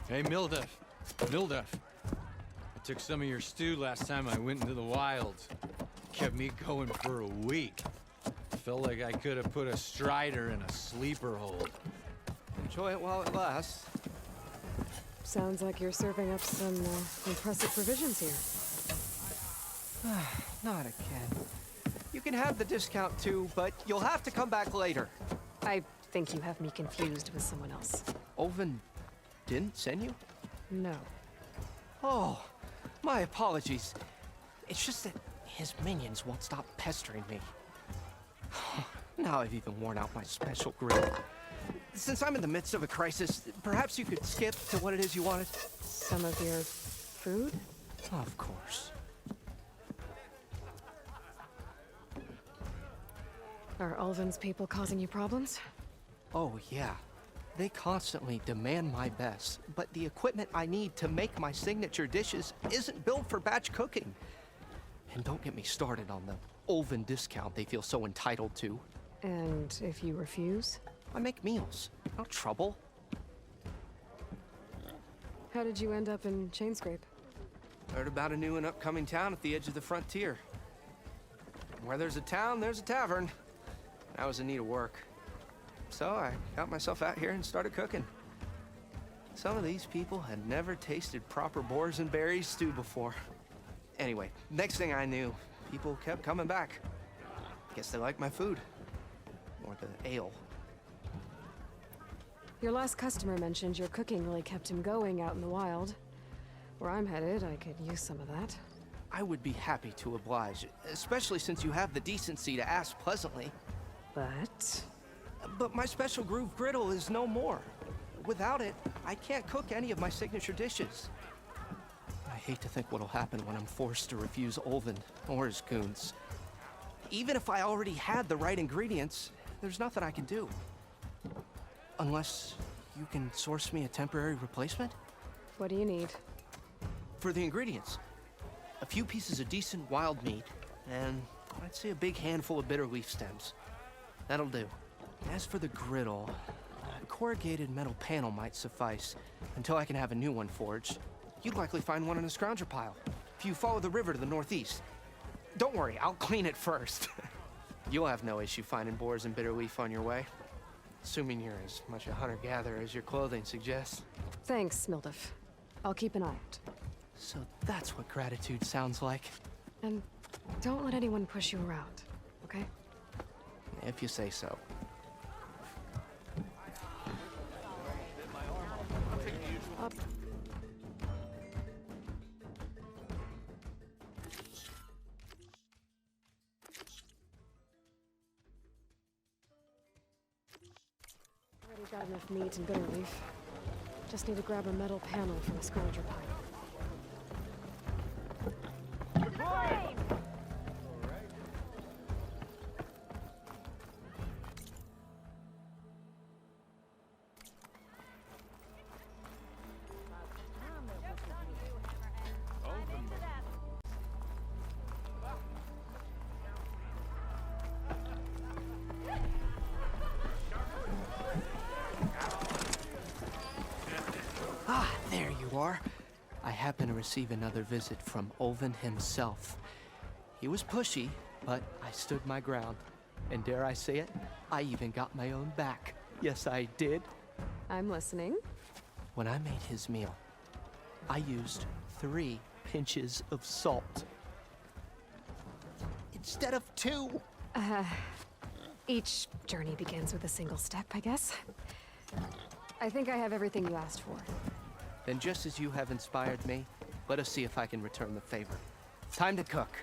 Hey, Mildef. Mildef. I took some of your stew last time I went into the wilds. Kept me going for a week. Felt like I could have put a strider in a sleeper hold. Enjoy it while it lasts. Sounds like you're serving up some impressive provisions here. Not again. You can have the discount too, but you'll have to come back later. I think you have me confused with someone else. Olvin didn't send you? No. Oh, my apologies. It's just that his minions won't stop pestering me. Now I've even worn out my special grill. Since I'm in the midst of a crisis, perhaps you could skip to what it is you wanted? Some of your food? Of course. Are Ulvin's people causing you problems? Oh, yeah. They constantly demand my best, but the equipment I need to make my signature dishes isn't built for batch cooking. And don't get me started on the Ulvin discount they feel so entitled to. And if you refuse? I make meals. No trouble. How did you end up in Chainscrape? Heard about a new and upcoming town at the edge of the frontier. Where there's a town, there's a tavern. I was in need of work. So I got myself out here and started cooking. Some of these people had never tasted proper boars and berries stew before. Anyway, next thing I knew, people kept coming back. Guess they liked my food. Or the ale. Your last customer mentioned your cooking really kept him going out in the wild. Where I'm headed, I could use some of that. I would be happy to oblige, especially since you have the decency to ask pleasantly. But my special groove griddle is no more. Without it, I can't cook any of my signature dishes. I hate to think what'll happen when I'm forced to refuse Ulvin or his goons. Even if I already had the right ingredients, there's nothing I can do. Unless you can source me a temporary replacement? What do you need? For the ingredients, a few pieces of decent wild meat, and I'd say a big handful of bitter leaf stems. That'll do. As for the griddle, a corrugated metal panel might suffice until I can have a new one forged. You'd likely find one in a scrounger pile if you follow the river to the northeast. Don't worry, I'll clean it first. You'll have no issue finding boars and bitter leaf on your way. Assuming you're as much a hunter-gatherer as your clothing suggests. Thanks, Mildef. I'll keep an eye out. So that's what gratitude sounds like. And don't let anyone push you around, okay? If you say so. Already got enough meat and bitter leaf. Just need to grab a metal panel from the scrounger pile. Ah, there you are. I happen to receive another visit from Ulvin himself. He was pushy, but I stood my ground. And dare I say it, I even got my own back. Yes, I did. I'm listening. When I made his meal, I used 3 pinches of salt. Instead of 2. Each journey begins with a single step, I guess. I think I have everything you asked for. Then just as you have inspired me, let us see if I can return the favor. Time to cook.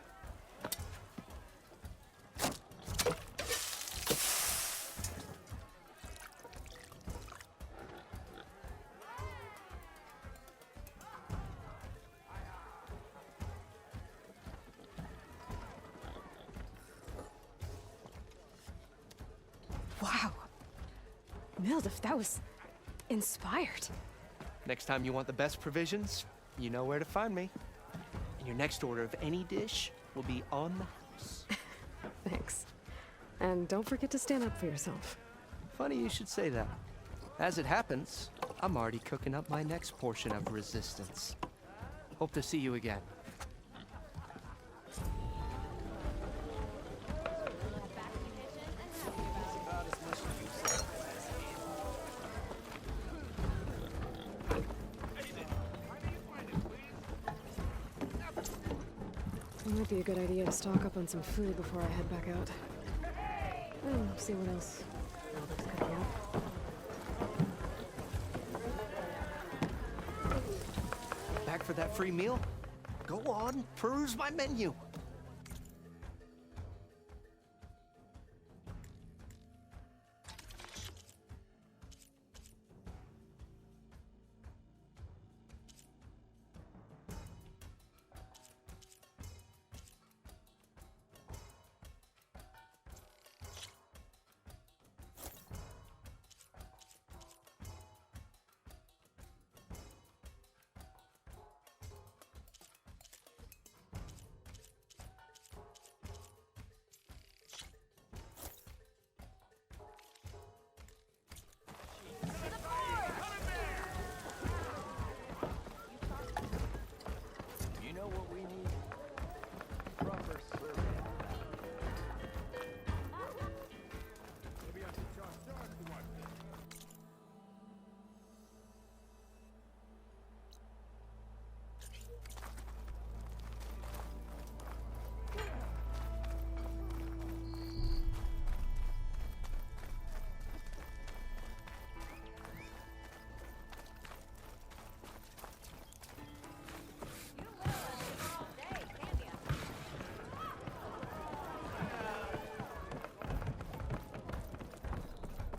Wow. Mildef, that was inspired. Next time you want the best provisions, you know where to find me. And your next order of any dish will be on the house. Thanks. And don't forget to stand up for yourself. Funny you should say that. As it happens, I'm already cooking up my next portion of resistance. Hope to see you again. It might be a good idea to stock up on some food before I head back out. See what else Albert's cooking up. Back for that free meal? Go on, peruse my menu.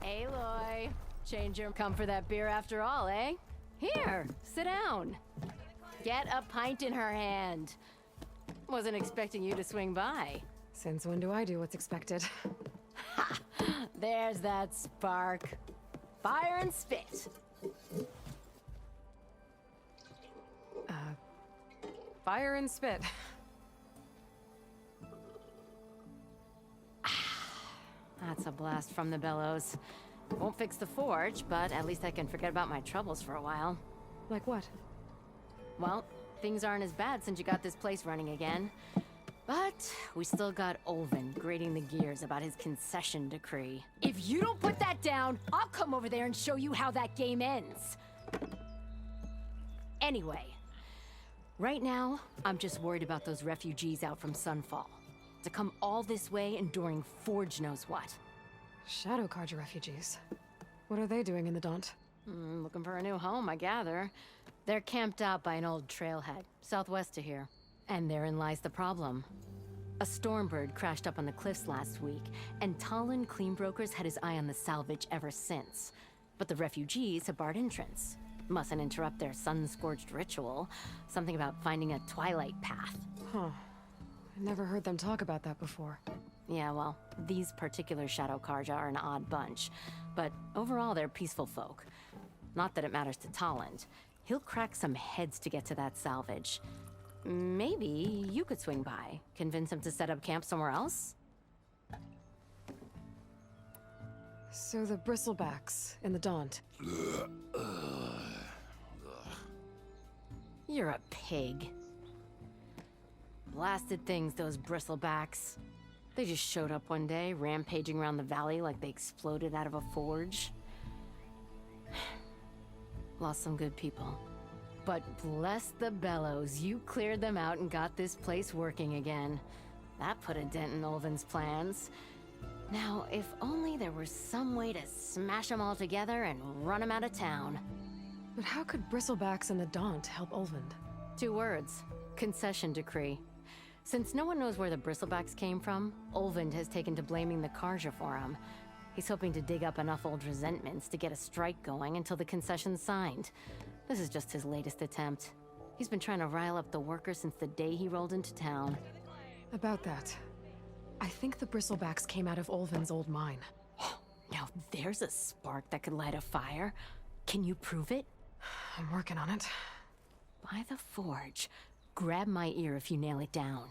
Aloy, change your come for that beer after all, eh? Here, sit down. Get a pint in her hand. Wasn't expecting you to swing by. Since when do I do what's expected? Ha! There's that spark. Fire and spit. Fire and spit. That's a blast from the bellows. Won't fix the forge, but at least I can forget about my troubles for a while. Like what? Well, things aren't as bad since you got this place running again. But we still got Olvin grating the gears about his concession decree. If you don't put that down, I'll come over there and show you how that game ends. Anyway, right now, I'm just worried about those refugees out from Sunfall. To come all this way enduring Forge knows what. Shadow Carja refugees. What are they doing in the Daunt? Looking for a new home, I gather. They're camped out by an old trailhead, southwest of here. And therein lies the problem. A Stormbird crashed up on the cliffs last week, and Talon Cleanbrokers had his eye on the salvage ever since. But the refugees have barred entrance. Mustn't interrupt their sun-scorched ritual. Something about finding a twilight path. Huh. I never heard them talk about that before. Yeah, well, these particular Shadow Carja are an odd bunch. But overall, they're peaceful folk. Not that it matters to Talon. He'll crack some heads to get to that salvage. Maybe you could swing by, convince him to set up camp somewhere else? So the bristlebacks in the Daunt. You're a pig. Blasted things, those bristlebacks. They just showed up one day, rampaging around the valley like they exploded out of a forge. Lost some good people. But bless the bellows, you cleared them out and got this place working again. That put a dent in Olvin's plans. Now, if only there was some way to smash them all together and run them out of town. But how could bristlebacks in the Daunt help Olvind? 2 words. Concession decree. Since no one knows where the bristlebacks came from, Olvind has taken to blaming the Carja for them. He's hoping to dig up enough old resentments to get a strike going until the concession's signed. This is just his latest attempt. He's been trying to rile up the workers since the day he rolled into town. About that, I think the bristlebacks came out of Olvin's old mine. Now there's a spark that could light a fire. Can you prove it? I'm working on it. By the forge. Grab my ear if you nail it down.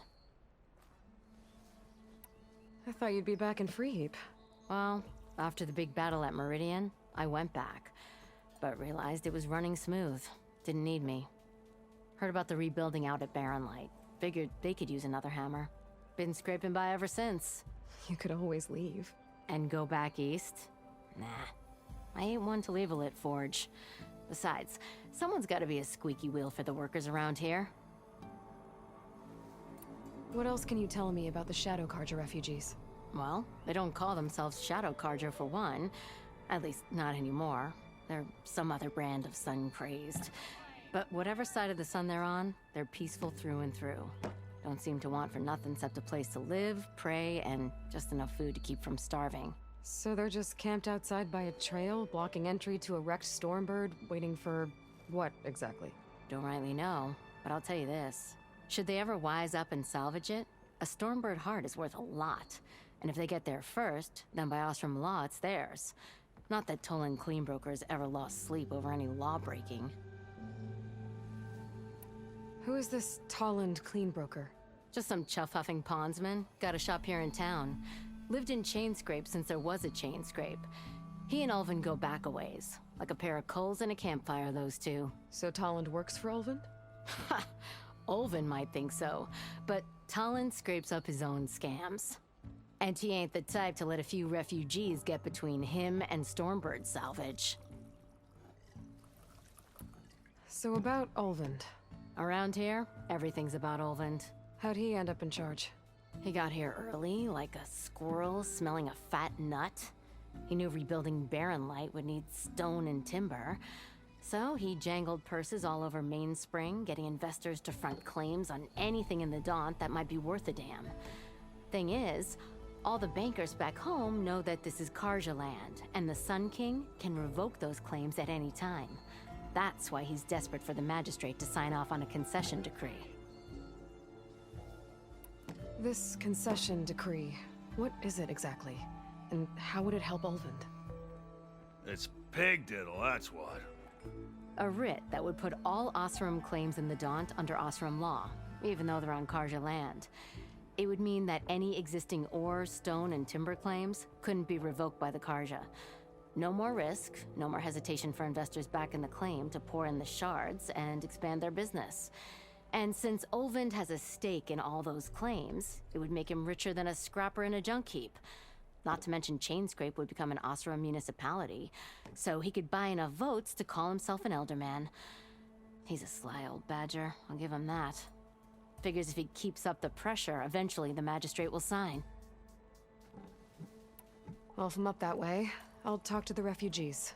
I thought you'd be back in Freeheap. Well, after the big battle at Meridian, I went back. but realized it was running smooth. Didn't need me. Heard about the rebuilding out at Barren Light. Figured they could use another hammer. Been scraping by ever since. You could always leave. And go back east? Nah. I ain't one to leave a lit forge. Besides, someone's gotta be a squeaky wheel for the workers around here. What else can you tell me about the Shadow Carja refugees? Well, they don't call themselves Shadow Carja for one. At least, not anymore. They're some other brand of sun-crazed. But whatever side of the sun they're on, they're peaceful through and through. Don't seem to want for nothing except a place to live, pray, and just enough food to keep from starving. So they're just camped outside by a trail, blocking entry to a wrecked Stormbird, waiting for what exactly? Don't rightly know, but I'll tell you this. Should they ever wise up and salvage it, a Stormbird heart is worth a lot. And if they get there first, then by Ostrom law, it's theirs. Not that Tolan Cleanbrokers ever lost sleep over any law breaking. Who is this Tolland Cleanbroker? Just some chuff-huffing pondsman. Got a shop here in town. Lived in Chainscrape since there was a Chainscrape. He and Ulvin go back a ways. Like a pair of coals and a campfire, those two. So Tolland works for Ulvin? Ha! Ulvin might think so, but Tolland scrapes up his own scams. And he ain't the type to let a few refugees get between him and Stormbird salvage. So about Ulvin. Around here, everything's about Ulvin. How'd he end up in charge? He got here early, like a squirrel smelling a fat nut. He knew rebuilding Barren Light would need stone and timber. So he jangled purses all over Mainspring, getting investors to front claims on anything in the Daunt that might be worth a damn. Thing is, all the bankers back home know that this is Carja land, and the Sun King can revoke those claims at any time. That's why he's desperate for the magistrate to sign off on a concession decree. This concession decree, what is it exactly? And how would it help Ulvin? It's pig diddle, that's what. A writ that would put all Osram claims in the Daunt under Osram law, even though they're on Carja land. It would mean that any existing ore, stone, and timber claims couldn't be revoked by the Carja. No more risk, no more hesitation for investors back in the claim to pour in the shards and expand their business. And since Ulvin has a stake in all those claims, it would make him richer than a scrapper in a junk heap. Not to mention Chainscrape would become an Osram municipality, so he could buy enough votes to call himself an elderman. He's a sly old badger, I'll give him that. Figures if he keeps up the pressure, eventually the magistrate will sign. Well, if I'm up that way, I'll talk to the refugees.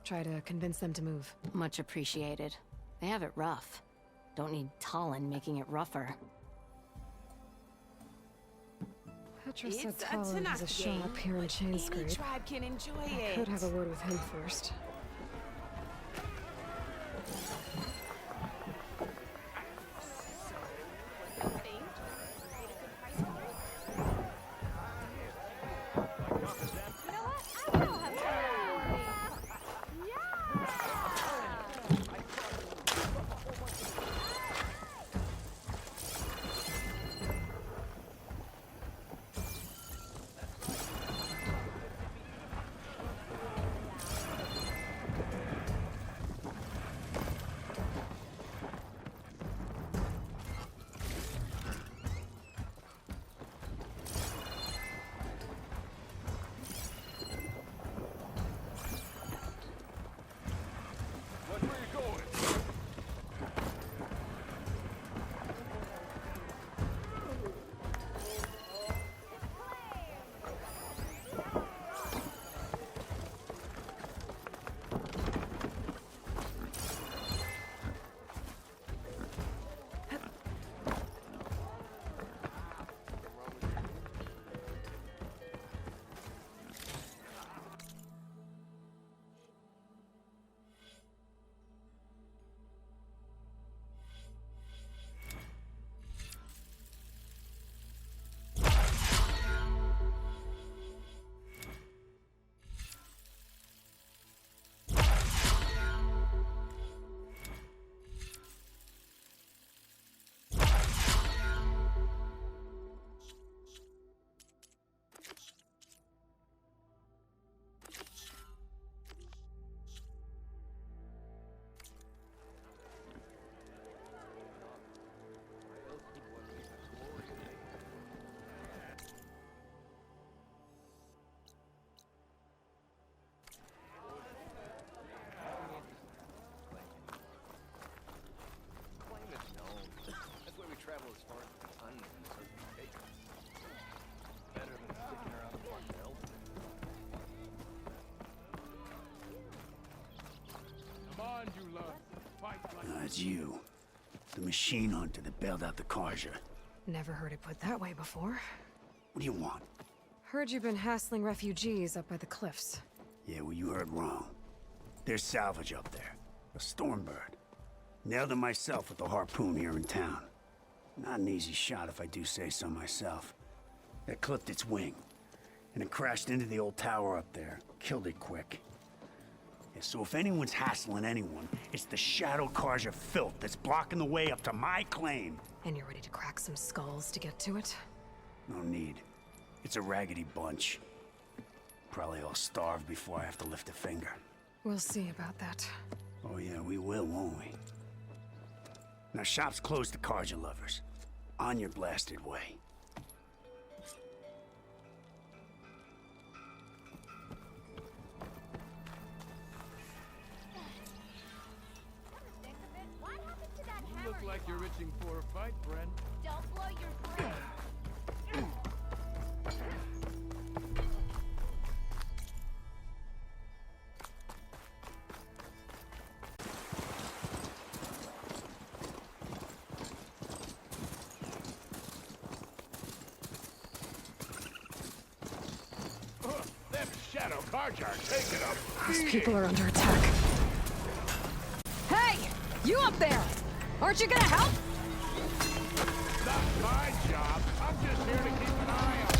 Try to convince them to move. Much appreciated. They have it rough. Don't need Tollan making it rougher. Petra It's said a Tolland has a Tanakh shop here in Any Chainscrape. tribe can enjoy I it. could have a word with him first. it's you. The machine hunter that bailed out the Karja. Never heard it put that way before. What do you want? Heard you've been hassling refugees up by the cliffs. Yeah, well, you heard wrong. There's salvage up there. A Stormbird. Nailed it myself with the harpoon here in town. Not an easy shot if I do say so myself. That clipped its wing. And it crashed into the old tower up there. Killed it quick. Yeah, so if anyone's hassling anyone, it's the Shadow Karja filth that's blocking the way up to my claim. And you're ready to crack some skulls to get to it? No need. It's a raggedy bunch. Probably all starved before I have to lift a finger. We'll see about that. Oh yeah, we will, won't we? Now shop's closed to Karja lovers. On your blasted way. You look like you're itching for a fight, Bren. Don't blow your brain. Them Shadow Karja are taking them. Those people are under attack. Hey! You up there! Aren't you gonna help? Not my job. I'm just here to keep an eye on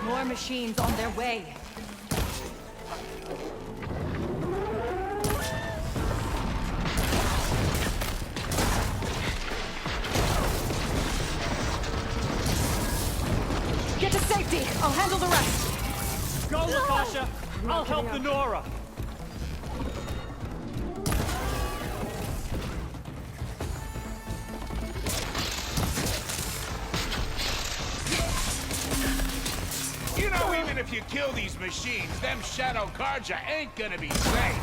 More machines on their way. Get to safety! I'll handle the rest! Go, Natasha! I'll help the Nora! You know, even if you kill these machines, them Shadow Karja ain't gonna be safe.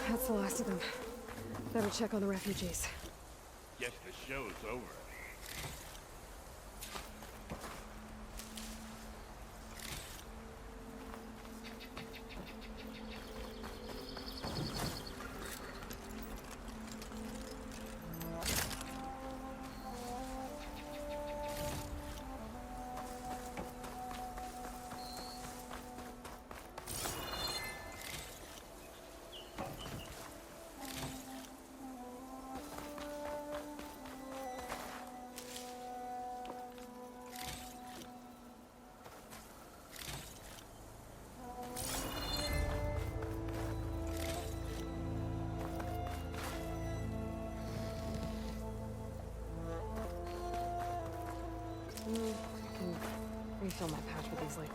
That's the last of them. Better check on the refugees. Guess the show's over. I can refill my patch with these, like...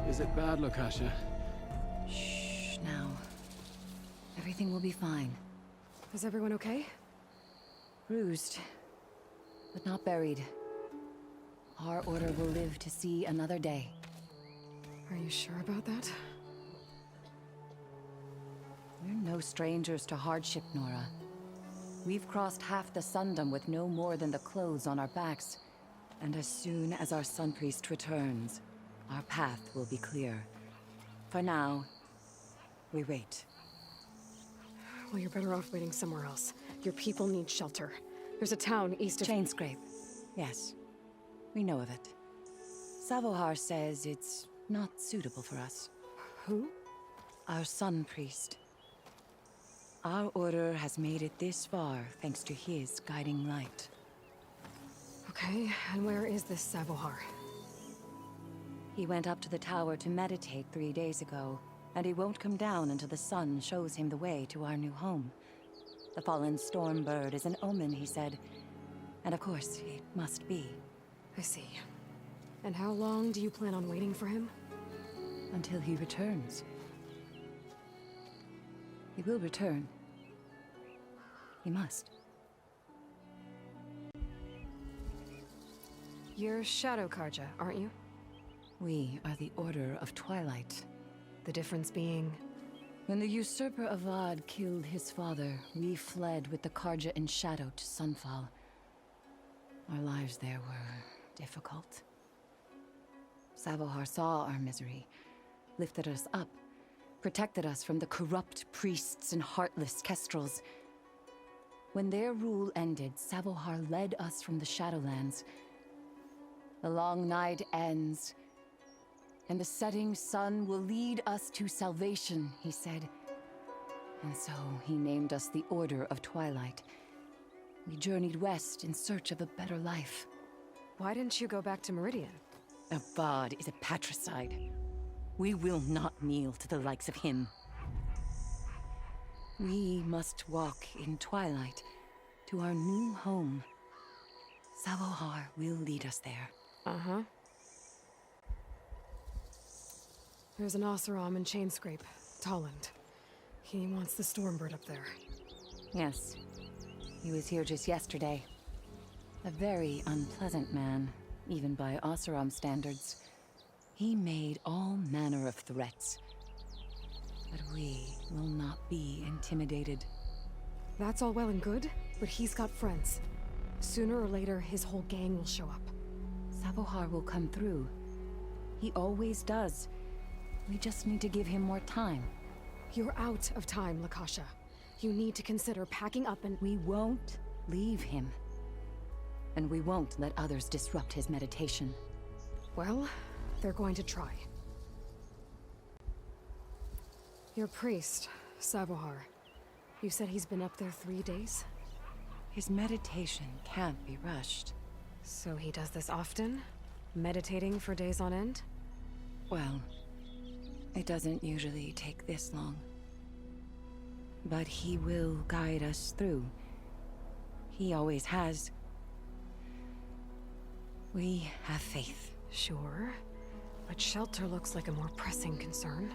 Is it bad, Lakasha? Shh, now. Everything will be fine. Is everyone okay? Bruised, but not buried. Our order will live to see another day. Are you sure about that? We're no strangers to hardship, Nora. We've crossed half the Sundom with no more than the clothes on our backs. And as soon as our Sun Priest returns, our path will be clear. For now, we wait. Well, you're better off waiting somewhere else. Your people need shelter. There's a town east of... Chainscrape. Yes. We know of it. Savohar says it's not suitable for us. Who? Our Sun Priest. Our order has made it this far thanks to his guiding light. Okay, and where is this Savohar? He went up to the tower to meditate 3 days ago, and he won't come down until the sun shows him the way to our new home. The fallen storm bird is an omen, he said. And of course, it must be. I see. And how long do you plan on waiting for him? Until he returns. He will return. He must. You're Shadow Karja, aren't you? We are the Order of Twilight. The difference being... When the usurper Avad killed his father, we fled with the Karja in shadow to Sunfall. Our lives there were difficult. Savohar saw our misery, lifted us up, protected us from the corrupt priests and heartless kestrels. When their rule ended, Savohar led us from the Shadowlands. The long night ends, and the setting sun will lead us to salvation, he said. And so he named us the Order of Twilight. We journeyed west in search of a better life. Why didn't you go back to Meridian? Avad is a patricide. We will not kneel to the likes of him. We must walk in twilight to our new home. Savohar will lead us there. Uh-huh. There's an Oseram in Chainscrape, Tolland. He wants the Stormbird up there. Yes. He was here just yesterday. A very unpleasant man, even by Oseram standards. He made all manner of threats. But we will not be intimidated. That's all well and good, but he's got friends. Sooner or later, his whole gang will show up. Savohar will come through. He always does. We just need to give him more time. You're out of time, Lakasha. You need to consider packing up and... We won't leave him. And we won't let others disrupt his meditation. Well, they're going to try. Your priest, Savohar. You said he's been up there 3 days? His meditation can't be rushed. So he does this often? Meditating for days on end? Well, it doesn't usually take this long. But he will guide us through. He always has. We have faith. Sure. But shelter looks like a more pressing concern.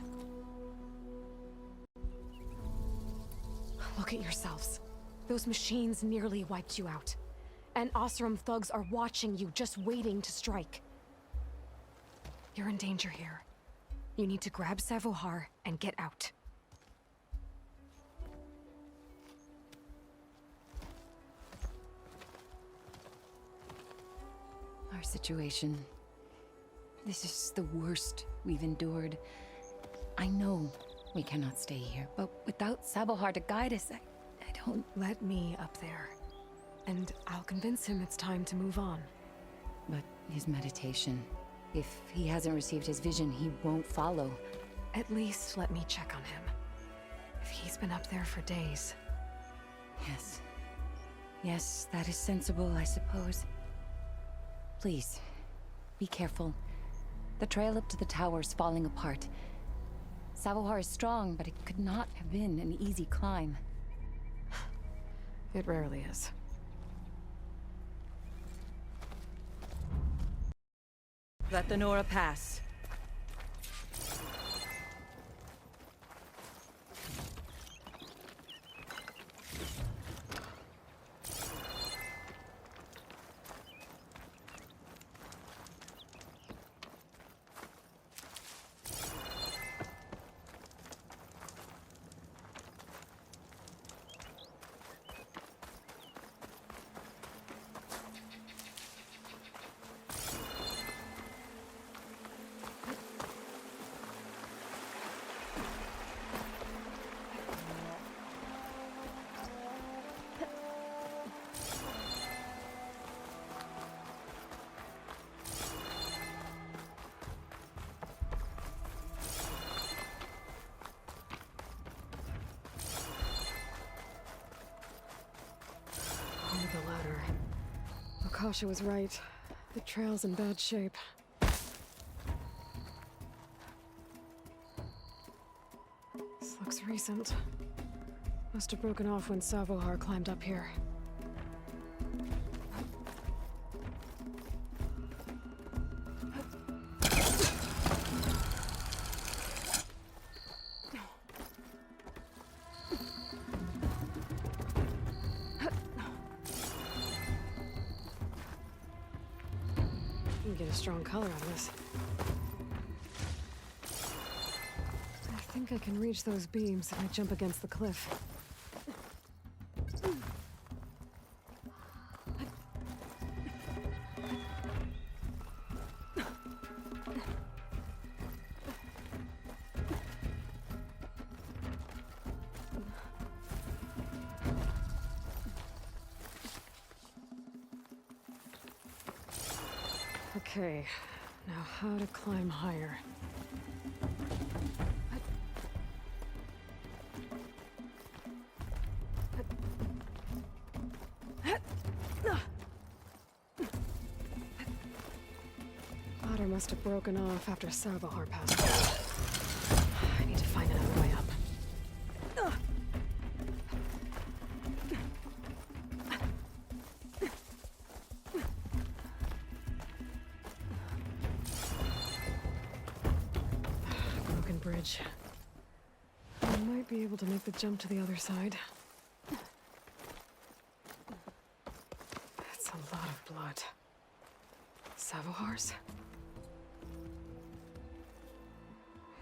Look at yourselves. Those machines nearly wiped you out. And Osram thugs are watching you, just waiting to strike. You're in danger here. You need to grab Savohar and get out. Our situation. This is the worst we've endured. I know we cannot stay here, but without Savohar to guide us, I don't... Let me up there. And I'll convince him it's time to move on. But his meditation... If he hasn't received his vision, he won't follow. At least let me check on him. If he's been up there for days. Yes. Yes, that is sensible, I suppose. Please, be careful. The trail up to the tower's falling apart. Savohar is strong, but it could not have been an easy climb. It rarely is. Let the Nora pass. The ladder. Akasha was right. The trail's in bad shape. This looks recent. Must have broken off when Savohar climbed up here. Get a strong color on this. I think I can reach those beams if I jump against the cliff. Okay, now how to climb higher. Ladder must have broken off after Savohar passed by. I need to find another way up. Bridge. I might be able to make the jump to the other side. That's a lot of blood. Savohar's?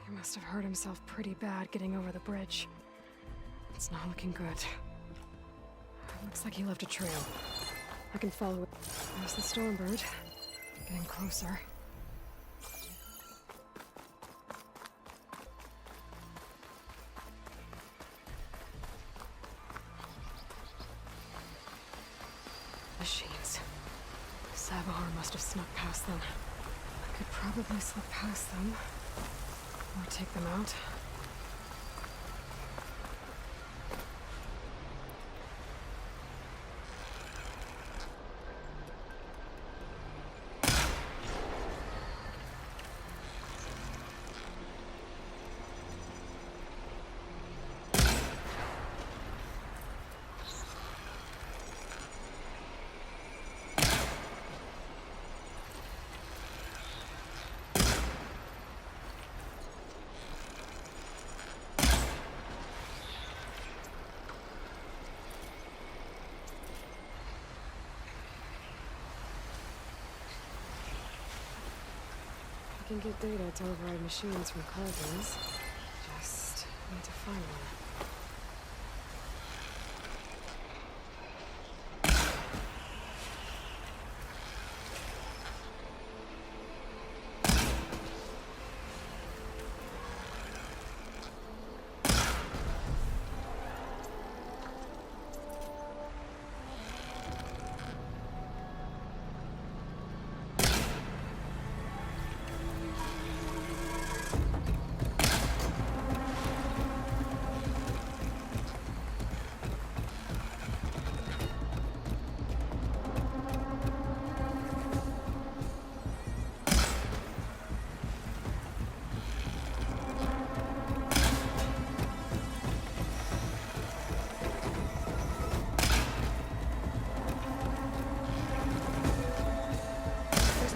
He must have hurt himself pretty bad getting over the bridge. It's not looking good. Looks like he left a trail. I can follow it. There's the Stormbird. Getting closer. Machines. Savohar must have snuck past them. I could probably slip past them. Or take them out. can get data to override machines from carvings. Just need to find one.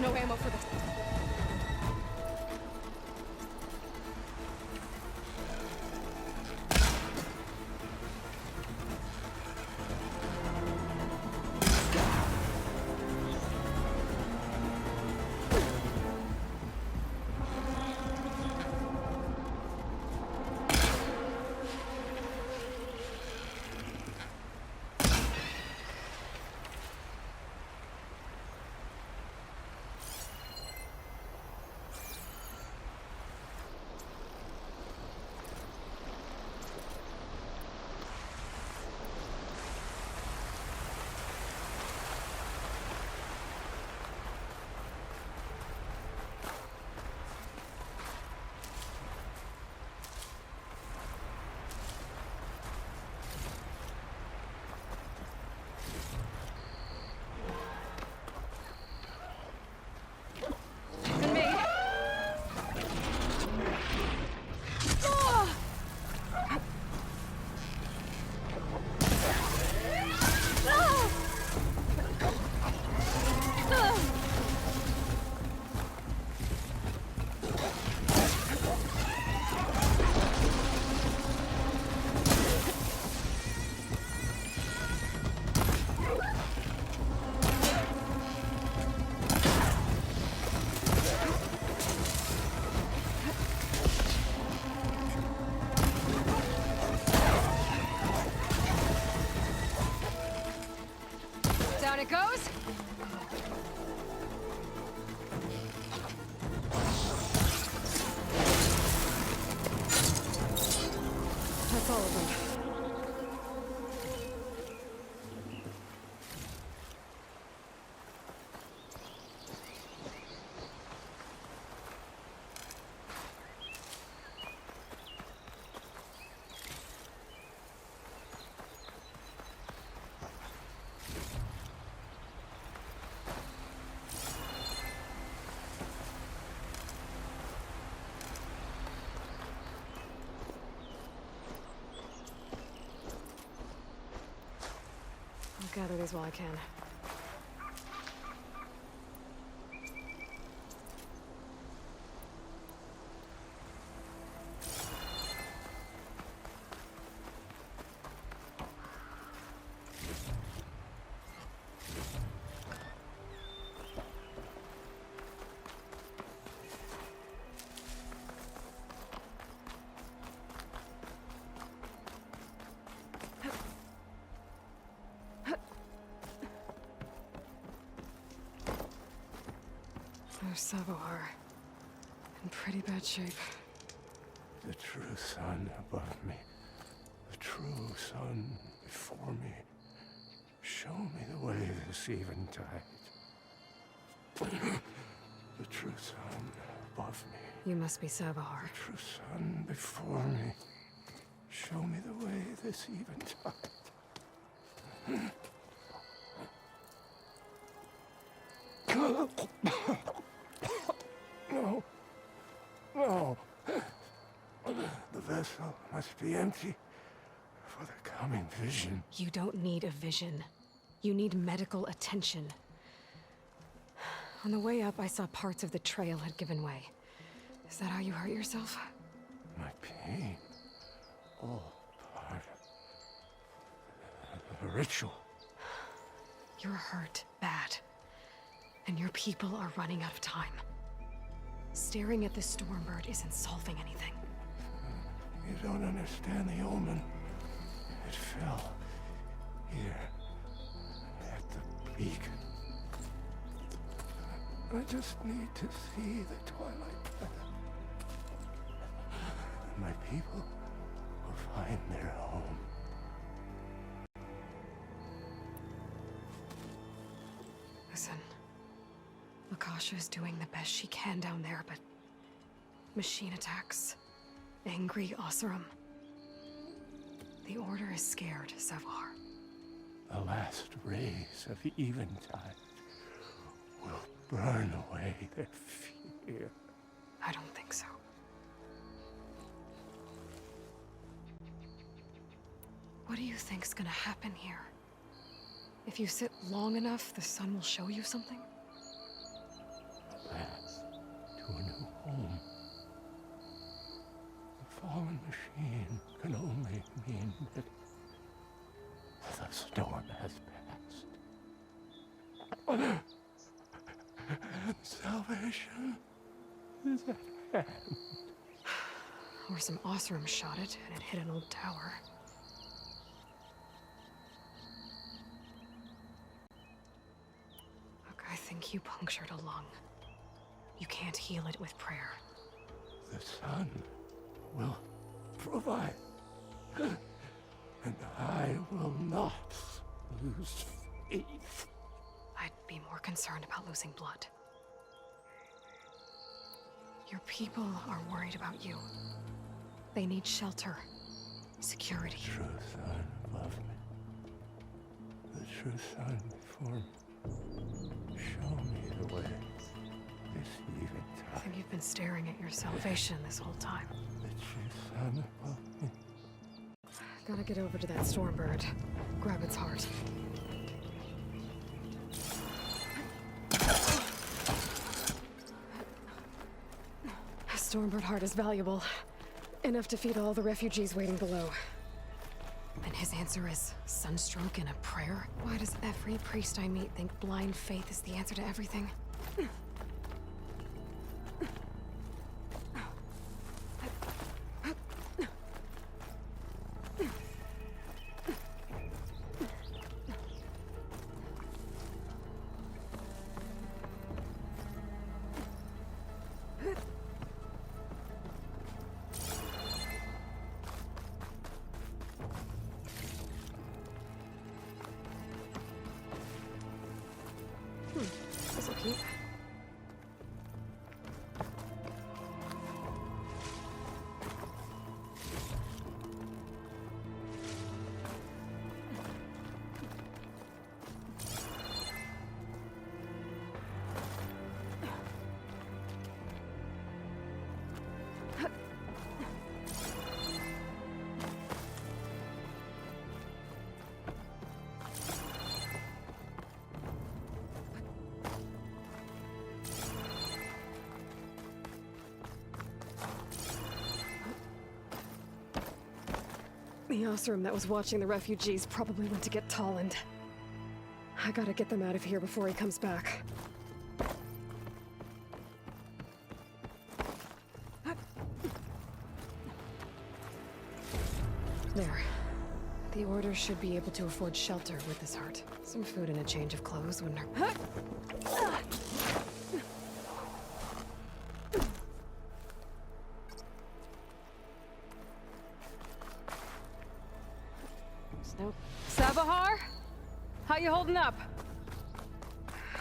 No ammo for this. Down it goes. That's all of them. I'll gather these while I can. There's Savohar. In pretty bad shape. The true sun above me. The true sun before me. Show me the way this eventide. The true sun above me. You must be Savohar. The true sun before me. Show me the way this eventide. No. No. The vessel must be empty for the coming vision. You don't need a vision. You need medical attention. On the way up, I saw parts of the trail had given way. Is that how you hurt yourself? My pain. All part of the ritual. You're hurt bad. And your people are running out of time. Staring at this Stormbird isn't solving anything. You don't understand the omen. It fell here at the peak. I just need to see the twilight path. And my people will find their home. Listen, Lakasha is doing the best she can down there, but machine attacks, angry Oseram. The Order is scared, Savar. The last rays of eventide will burn away their fear. I don't think so. What do you think's gonna happen here? If you sit long enough, the sun will show you something? A path to a new home. The fallen machine can only mean that the storm has passed. And salvation is at hand. Or some Oseram shot it, and it hit an old tower. Look, I think you punctured a lung. You can't heal it with prayer. The sun will provide. And I will not lose faith. I'd be more concerned about losing blood. Your people are worried about you. They need shelter, security. The true sun above me. The true sun before me. Show me the way. This eventide. I think you've been staring at your salvation this whole time. The true sun above me. Gotta get over to that Stormbird. Grab its heart. A Stormbird heart is valuable. Enough to feed all the refugees waiting below. And his answer is sunstroke and a prayer? Why does every priest I meet think blind faith is the answer to everything? This'll keep. The Oseram that was watching the refugees probably went to get Tolland. I gotta get them out of here before he comes back. There. The Order should be able to afford shelter with this heart. Some food and a change of clothes wouldn't hurt. Savahar? How you holding up?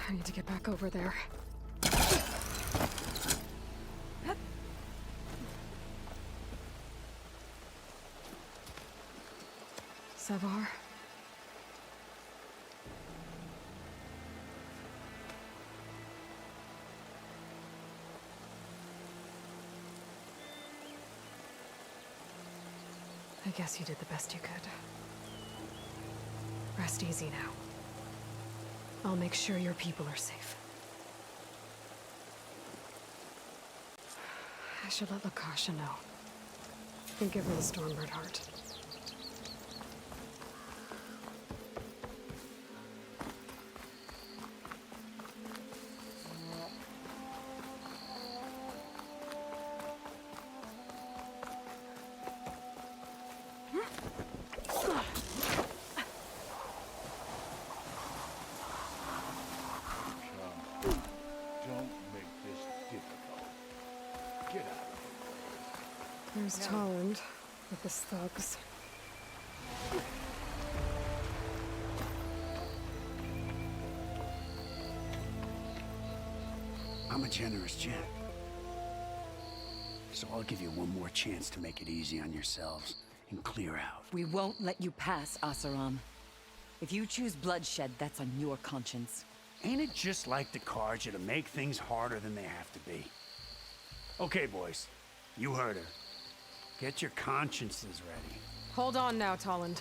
I need to get back over there. Savahar? I guess you did the best you could. Rest easy now. I'll make sure your people are safe. I should let Lakasha know. And give her the Stormbird heart. There's Tolland with his thugs. I'm a generous gent. So I'll give you one more chance to make it easy on yourselves and clear out. We won't let you pass, Asaram. If you choose bloodshed, that's on your conscience. Ain't it just like the Karja to make things harder than they have to be? Okay, boys. You heard her. Get your consciences ready. Hold on now, Tolland.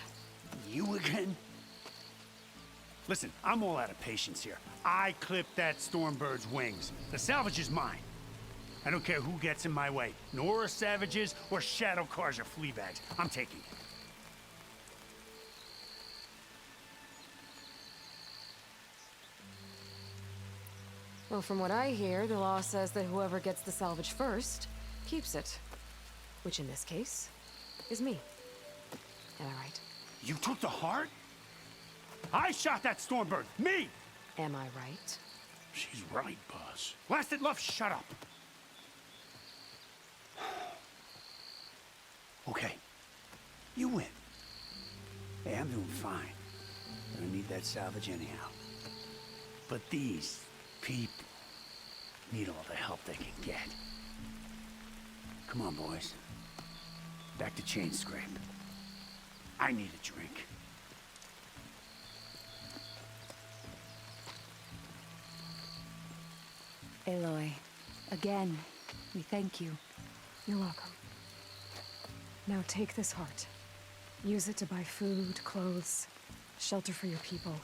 You again? Listen, I'm all out of patience here. I clipped that Stormbird's wings. The salvage is mine. I don't care who gets in my way. Nora savages or Shadow Karja fleabags. I'm taking it. Well, from what I hear, the law says that whoever gets the salvage first keeps it. Which in this case is me. Am I right? You took the heart? I shot that Stormbird! Me! Am I right? She's right, boss. Blasted love, shut up! Okay. You win. Hey, I'm doing fine. I don't need that salvage anyhow. But these people need all the help they can get. Come on, boys. Back to Chain Scrape. I need a drink. Aloy, again, we thank you. You're welcome. Now take this heart. Use it to buy food, clothes, shelter for your people.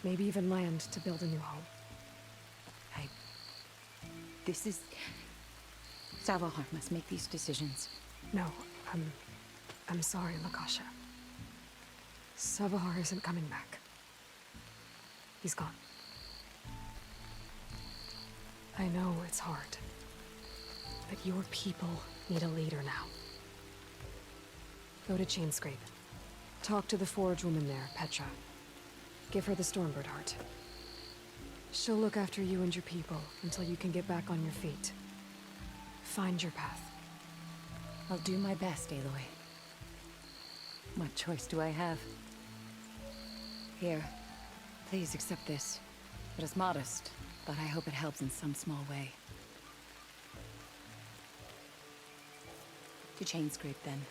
Maybe even land to build a new home. This is... Savahar must make these decisions. No, I'm sorry, Lakasha. Savahar isn't coming back. He's gone. I know it's hard, but your people need a leader now. Go to Chainscrape. Talk to the forge woman there, Petra. Give her the Stormbird heart. She'll look after you and your people until you can get back on your feet. Find your path. I'll do my best, Aloy. What choice do I have? Here, please accept this. It is modest, but I hope it helps in some small way. To Chainscrape, then.